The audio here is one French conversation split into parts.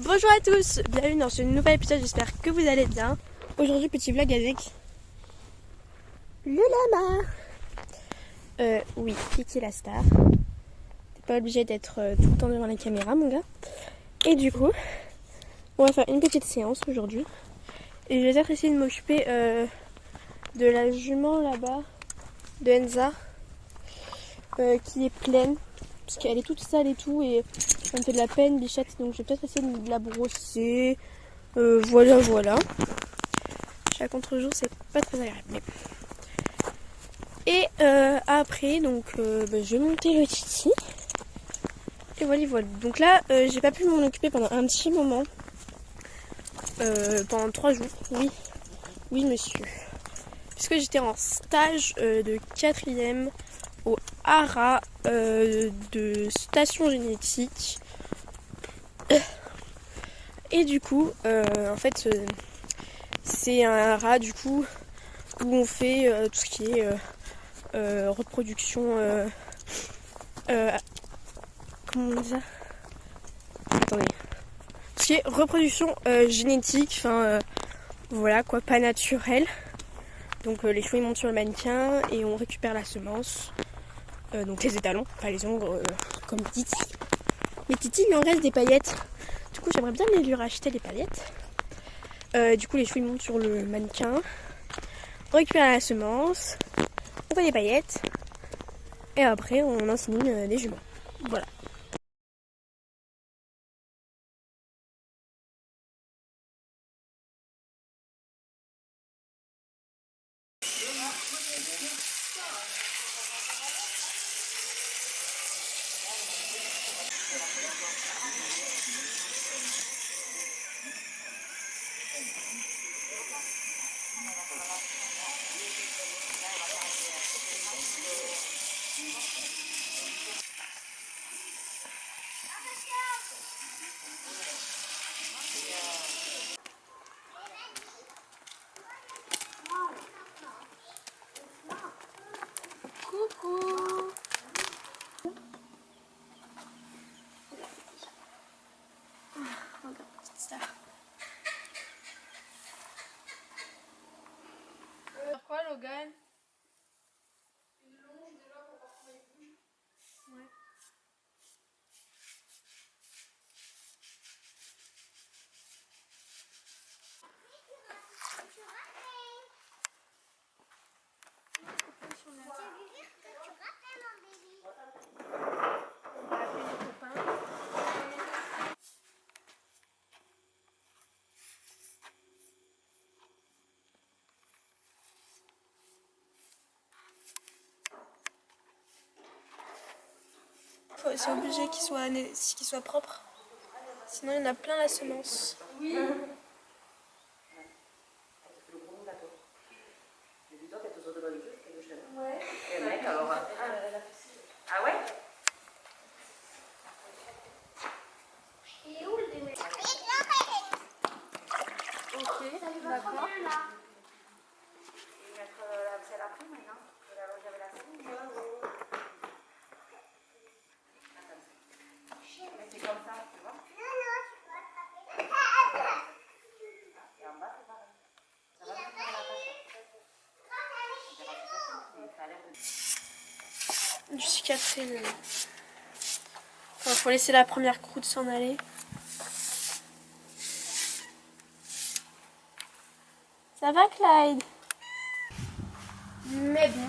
Bonjour à tous, bienvenue dans ce nouvel épisode, j'espère que vous allez bien. Aujourd'hui petit vlog avec le lama. Oui, Kiki la star. T'es pas obligé d'être tout le temps devant la caméra mon gars. Et du coup, on va faire une petite séance aujourd'hui. Et je vais peut-être essayer de m'occuper de la jument là-bas, de Enza, qui est pleine. Parce qu'elle est toute sale et tout, et ça me fait de la peine, bichette, donc je vais peut-être essayer de la brosser. Voilà. Chaque contre-jour, c'est pas très agréable. Mais... Et après, donc, je vais monter le titi. Et voilà. Donc là, j'ai pas pu m'en occuper pendant un petit moment. Pendant 3 jours, oui monsieur. Puisque j'étais en stage de 4e au HARA de station génétique. Et du coup, en fait, c'est un HARA du coup où on fait tout ce qui est reproduction. Comment on dit ça ? Attendez. Tout ce qui est reproduction génétique, enfin voilà quoi, pas naturelle. Donc les chevaux ils montent sur le mannequin et on récupère la semence. Donc les étalons, pas les ongles comme Titi. Mais Titi il lui en reste des paillettes. Du coup j'aimerais bien lui racheter les paillettes. Du coup les chevaux ils montent sur le mannequin. On récupère la semence. On fait des paillettes. Et après on insémine des juments. Voilà. Coucou. Regarde, petite star. Quoi Logan? Une longe déjà pour voir comment il bouge. Ouais. C'est obligé qu'il soit propre. Sinon il y en a plein la semence. Oui. Ouais. Ah ouais? Ok, d'accord. C'est la prime, non? J'avais la prime. C'est comme ça, tu vois? Et en bas, c'est pareil. Ça va bien faire la tâche. Du citron. Enfin, faut laisser la première croûte s'en aller. Ça va Clyde? Mais bon,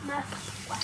ma foi.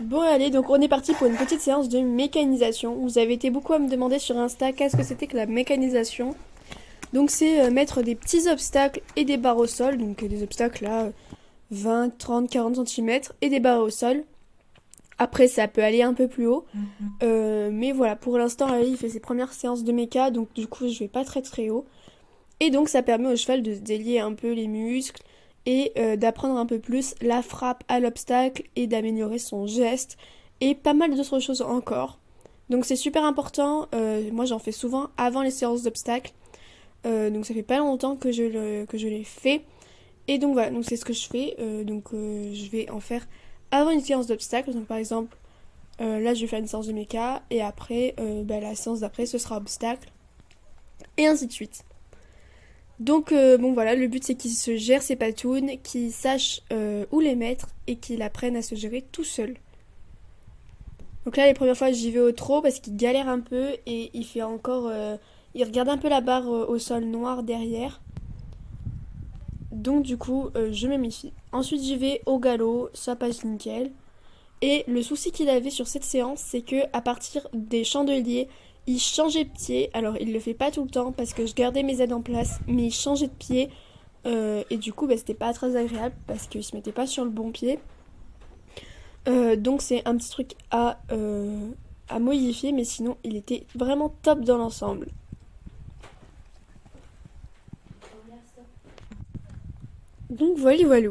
Bon allez, donc on est parti pour une petite séance de mécanisation. Vous avez été beaucoup à me demander sur Insta qu'est-ce que c'était que la mécanisation. Donc c'est mettre des petits obstacles et des barres au sol, donc des obstacles là 20, 30, 40 cm et des barres au sol. Après ça peut aller un peu plus haut. Mais voilà, pour l'instant Ali il fait ses premières séances de méca, donc du coup je vais pas très très haut. Et donc ça permet au cheval de se délier un peu les muscles et d'apprendre un peu plus la frappe à l'obstacle et d'améliorer son geste et pas mal d'autres choses encore. Donc c'est super important, moi j'en fais souvent avant les séances d'obstacles, donc ça fait pas longtemps que je l'ai fait. Et donc voilà, donc c'est ce que je fais, je vais en faire avant une séance d'obstacles, donc par exemple là je vais faire une séance de méca et après la séance d'après ce sera obstacle et ainsi de suite. Donc bon voilà, le but c'est qu'il se gère ses patounes, qu'il sache où les mettre et qu'il apprenne à se gérer tout seul. Donc là les premières fois j'y vais au trot parce qu'il galère un peu et il fait encore... il regarde un peu la barre au sol noir derrière. Donc du coup je me méfie. Ensuite j'y vais au galop, ça passe nickel. Et le souci qu'il avait sur cette séance c'est que à partir des chandeliers, il changeait de pied. Alors il le fait pas tout le temps parce que je gardais mes aides en place, mais il changeait de pied. Et du coup, c'était pas très agréable parce qu'il se mettait pas sur le bon pied. Donc c'est un petit truc à modifier, mais sinon il était vraiment top dans l'ensemble. Donc voilà, voilà.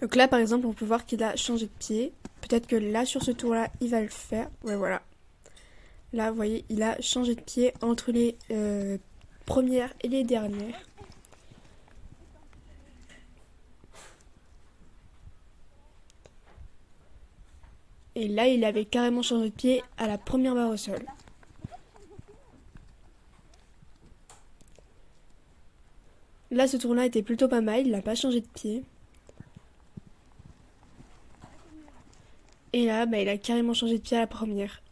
Donc là, par exemple, on peut voir qu'il a changé de pied. Peut-être que là, sur ce tour-là, il va le faire. Ouais, voilà. Là, vous voyez, il a changé de pied entre les premières et les dernières. Et là, il avait carrément changé de pied à la première barre au sol. Là, ce tour-là était plutôt pas mal, il n'a pas changé de pied. Et là, il a carrément changé de pied à la première.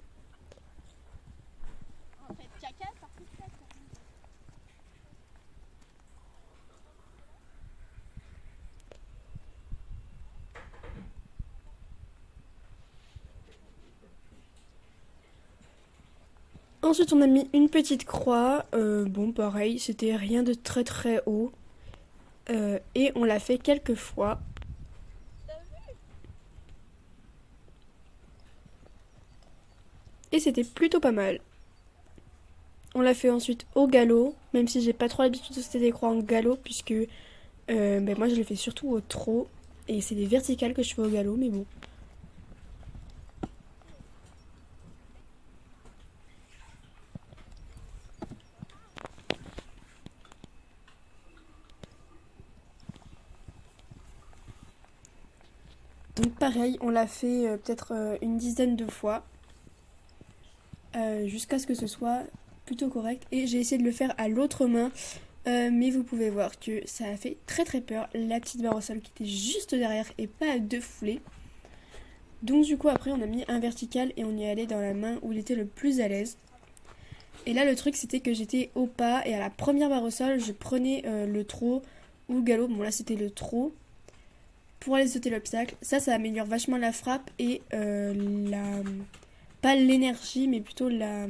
Ensuite, on a mis une petite croix. Bon, pareil, c'était rien de très très haut. Et on l'a fait quelques fois. Et c'était plutôt pas mal. On l'a fait ensuite au galop, même si j'ai pas trop l'habitude de sauter des croix en galop, puisque moi je le fais surtout au trot. Et c'est des verticales que je fais au galop, mais bon. Donc pareil, on l'a fait peut-être une dizaine de fois, jusqu'à ce que ce soit plutôt correct. Et j'ai essayé de le faire à l'autre main, mais vous pouvez voir que ça a fait très très peur. La petite barre au sol qui était juste derrière et pas à deux foulées. Donc du coup après on a mis un vertical et on y allait dans la main où il était le plus à l'aise. Et là le truc c'était que j'étais au pas et à la première barre au sol je prenais le trot ou le galop. Bon là c'était le trot pour aller sauter l'obstacle. Ça améliore vachement la frappe et pas l'énergie mais plutôt la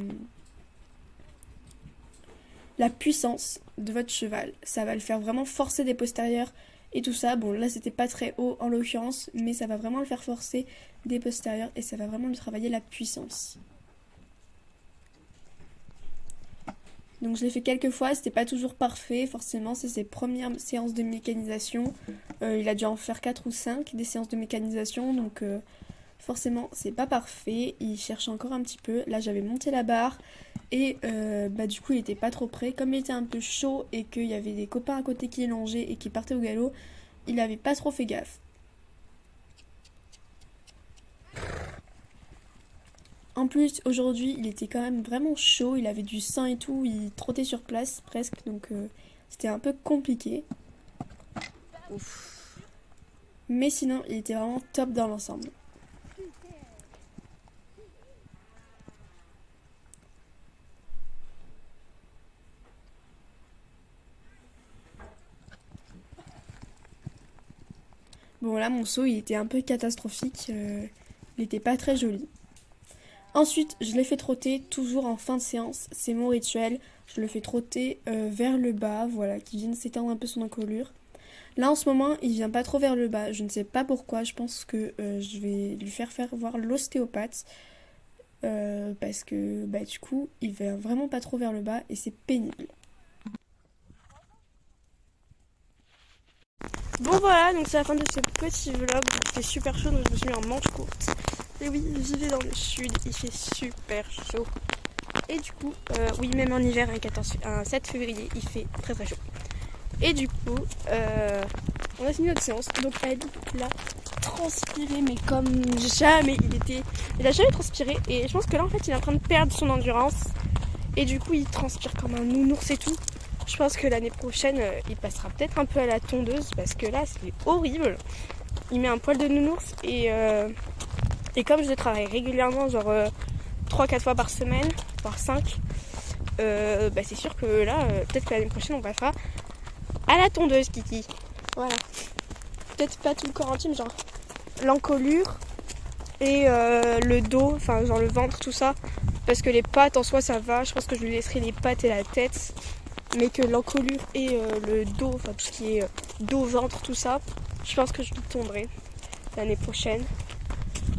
puissance de votre cheval. Ça va le faire vraiment forcer des postérieurs et tout ça. Bon là c'était pas très haut en l'occurrence, mais ça va vraiment le faire forcer des postérieurs et ça va vraiment lui travailler la puissance. Donc je l'ai fait quelques fois, c'était pas toujours parfait, forcément c'est ses premières séances de mécanisation. Il a dû en faire 4 ou 5 des séances de mécanisation, donc forcément c'est pas parfait, il cherche encore un petit peu. Là j'avais monté la barre et du coup il était pas trop près. Comme il était un peu chaud et qu'il y avait des copains à côté qui longeaient et qui partaient au galop, il avait pas trop fait gaffe. En plus, aujourd'hui, il était quand même vraiment chaud, il avait du sang et tout, il trottait sur place presque, donc c'était un peu compliqué. Ouf. Mais sinon, il était vraiment top dans l'ensemble. Bon là mon seau il était un peu catastrophique, il n'était pas très joli. Ensuite je l'ai fait trotter toujours en fin de séance, c'est mon rituel. Je le fais trotter vers le bas, voilà, qu'il vienne s'étendre un peu son encolure. Là en ce moment il vient pas trop vers le bas, je ne sais pas pourquoi, je pense que je vais lui faire voir l'ostéopathe. Parce que bah, du coup il va vraiment pas trop vers le bas et c'est pénible. Bon voilà, donc c'est la fin de ce petit vlog. Il fait super chaud donc je me suis mis en manche courte. Et oui, j'y vais dans le sud, il fait super chaud. Et du coup, oui, même en hiver, un 7 février, il fait très très chaud. Et du coup, on a fini notre séance. Donc elle a transpiré, mais comme jamais. Il a jamais transpiré. Et je pense que là, en fait, il est en train de perdre son endurance. Et du coup, il transpire comme un nounours et tout. Je pense que l'année prochaine, il passera peut-être un peu à la tondeuse parce que là, c'est horrible. Il met un poil de nounours et comme je travaille régulièrement, genre 3-4 fois par semaine, voire 5, bah c'est sûr que là, peut-être que l'année prochaine, on passera à la tondeuse, Kiki. Voilà. Peut-être pas tout le corps entier, mais genre l'encolure et le dos, enfin genre le ventre, tout ça. Parce que les pattes en soi, ça va. Je pense que je lui laisserai les pattes et la tête. Mais que l'encolure et le dos, enfin tout ce qui est dos, ventre, tout ça, je pense que je le tondrai l'année prochaine.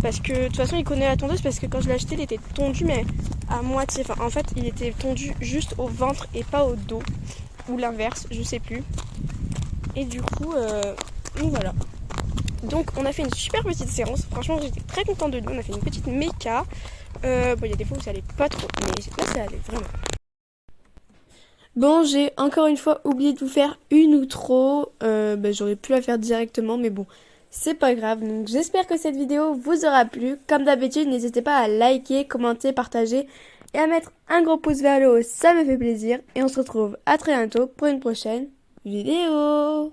Parce que de toute façon il connaît la tondeuse parce que quand je l'ai acheté il était tondu mais à moitié. Enfin en fait il était tondu juste au ventre et pas au dos. Ou l'inverse, je sais plus. Et du coup, voilà. Donc on a fait une super petite séance. Franchement j'étais très contente de nous. On a fait une petite méca. Bon il y a des fois où ça allait pas trop. Mais là ça allait vraiment. Bon, j'ai encore une fois oublié de vous faire une outro. J'aurais pu la faire directement, mais bon, c'est pas grave. Donc j'espère que cette vidéo vous aura plu. Comme d'habitude, n'hésitez pas à liker, commenter, partager et à mettre un gros pouce vers le haut, ça me fait plaisir. Et on se retrouve à très bientôt pour une prochaine vidéo.